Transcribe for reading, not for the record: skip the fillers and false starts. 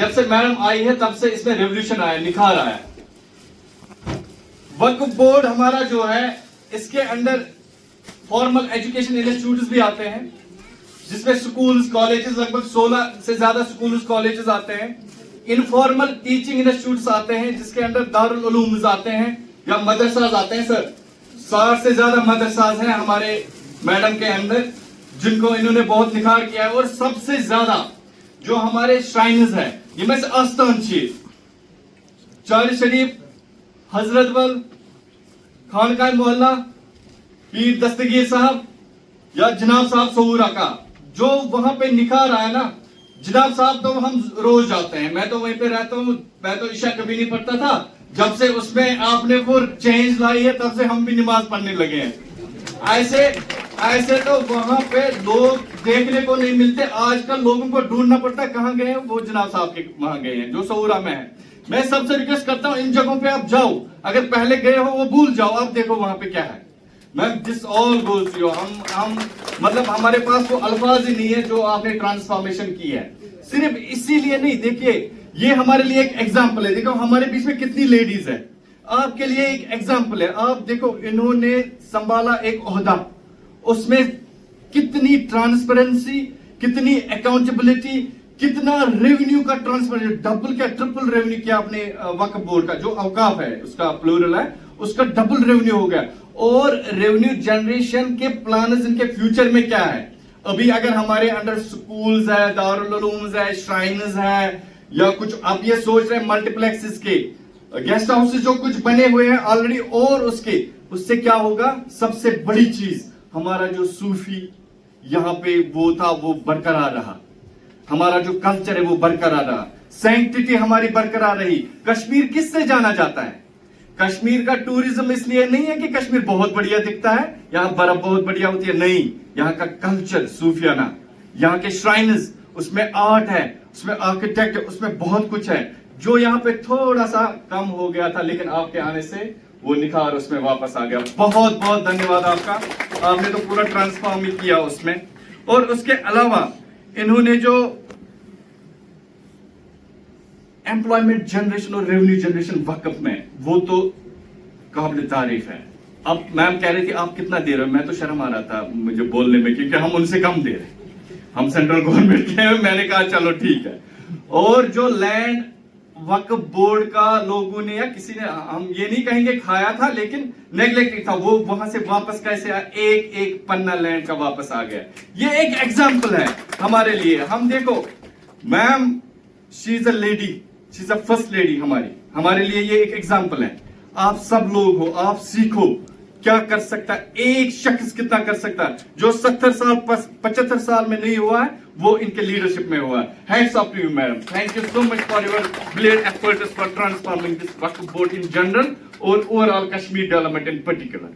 جب سے میڈم آئی ہے تب سے اس میں ریولیوشن آیا, نکھار آیا. وقف بورڈ ہمارا جو ہے اس کے اندر فارمل ایجوکیشن انسٹیٹیوٹس بھی آتے ہیں, جس میں سکولز کالجز لگ بھگ 16 سے زیادہ سکولز کالجز آتے ہیں. انفارمل ٹیچنگ انسٹیٹیوٹس آتے ہیں جس کے اندر دارالعلومز آتے ہیں یا مدرساز آتے ہیں. سر 60 سے زیادہ مدرساز ہیں ہمارے میڈم کے اندر جن کو انہوں نے بہت نکھار کیا ہے. اور سب سے زیادہ جو ہمارے شرائنز ہیں, یہ میں سے آستان شریف, چار شریف, حضرت بل, خانقاہ محلہ, پیر دستگیر صاحب یا جناب صاحب سعورہ کا, جو وہاں پہ نکھار آیا نا. جناب صاحب تو ہم روز جاتے ہیں, میں تو وہیں پہ رہتا ہوں, میں تو عشاء کبھی نہیں پڑھتا تھا. جب سے اس میں آپ نے وہ چینج لائی ہے تب سے ہم بھی نماز پڑھنے لگے ہیں. ایسے تو وہاں پہ لوگ دیکھنے کو نہیں ملتے. آج کل لوگوں کو ڈھونڈنا پڑتا ہے کہاں گئے ہیں, وہ جناب صاحب کے وہاں گئے ہیں جو سعورہ میں ہے. میں سب سے ریکویسٹ کرتا ہوں ان جگہوں پہ آپ جاؤ, اگر پہلے گئے ہو وہ بھول جاؤ, آپ دیکھو وہاں پہ کیا ہے. میم دس آل گوز یو, ہم مطلب ہمارے پاس وہ الفاظ ہی نہیں ہے جو آپ نے ٹرانسفارمیشن کی ہے. صرف اسی لیے نہیں, دیکھیے یہ ہمارے لیے ایک ایگزامپل ہے. دیکھو ہمارے بیچ میں کتنی لیڈیز ہیں, آپ کے لیے ایک ایگزامپل ہے. آپ دیکھو انہوں نے سنبھالا ایک عہدہ, اس میں کتنی ٹرانسپیرنسی, کتنی اکاؤنٹیبلٹی, کتنا ریونیو کا ٹرانسفر, ڈبل کیا ٹرپل ریونیو کیا آپ نے وقف بورڈ کا, جو اوقاف ہے اس کا پلورل ہے, اس کا ڈبل ریونیو ہو گیا. اور ریونیو جنریشن کے پلانز ان کے فیوچر میں کیا ہے. ابھی اگر ہمارے انڈر سکولز ہے, دارالعلومز ہے, شرائنز ہے, یا کچھ آپ یہ سوچ رہے ہیں ملٹی پلیکسز کے, گیسٹ ہاؤسز جو کچھ بنے ہوئے ہیں آلریڈی, اور اس سے کیا ہوگا, سب سے بڑی چیز ہمارا جو صوفی یہاں پہ وہ تھا وہ برقرار رہا, ہمارا جو کلچر ہے وہ برقرار رہا, سینکٹیٹی ہماری برقرار رہی. کشمیر کس سے جانا جاتا ہے؟ کشمیر کا ٹوریزم اس لیے نہیں ہے کہ کشمیر بہت بڑھیا دکھتا ہے, یہاں برف بہت بڑھیا ہوتی ہے, نہیں, یہاں کا کلچر صوفیانہ, یہاں کے شرائنز, اس میں آرٹ ہے, اس میں آرکیٹیکٹ, اس میں بہت کچھ ہے جو یہاں پہ تھوڑا سا کم ہو گیا تھا, لیکن آپ کے آنے سے وہ نکھار اس میں واپس آ گیا. بہت بہت دھنیہ واد آپ کا, آپ نے تو پورا ٹرانسفارم ہی کیا اس میں. اور اس کے علاوہ انہوں نے جو ایمپلائمنٹ جنریشن اور ریونیو جنریشن وقف میں, وہ تو قابل تعریف ہے. اب میم کہہ رہی تھی آپ کتنا دے رہے ہو, میں تو شرم آ رہا تھا مجھے بولنے میں کیونکہ ہم ان سے کم دے رہے ہیں, ہم سینٹرل گورنمنٹ کے ہیں. میں نے کہا چلو ٹھیک ہے. اور جو لینڈ وقف بورڈ کا لوگوں نے یا کسی نے, ہم یہ نہیں کہیں گے کھایا تھا, لیکن نیگلیکٹ تھا, وہ وہاں سے واپس کیسے آیا, ایک پنا لینڈ کا واپس آ گیا. یہ ایک ایگزامپل ہے ہمارے لیے. ہم دیکھو ma'am she is a lady, she is a first lady ہمارے لیے یہ ایک ایگزامپل ہے. آپ سب لوگ ہو, آپ سیکھو کیا کر سکتا ہے ایک شخص, کتنا کر سکتا ہے. جو 70 سال 75 سال میں نہیں ہوا ہے وہ ان کے لیڈرشپ میں ہوا ہے. Hands up to you madam, thank you so much for your blade efforts for transforming this Waqf board in general اور overall Kashmir development in particular.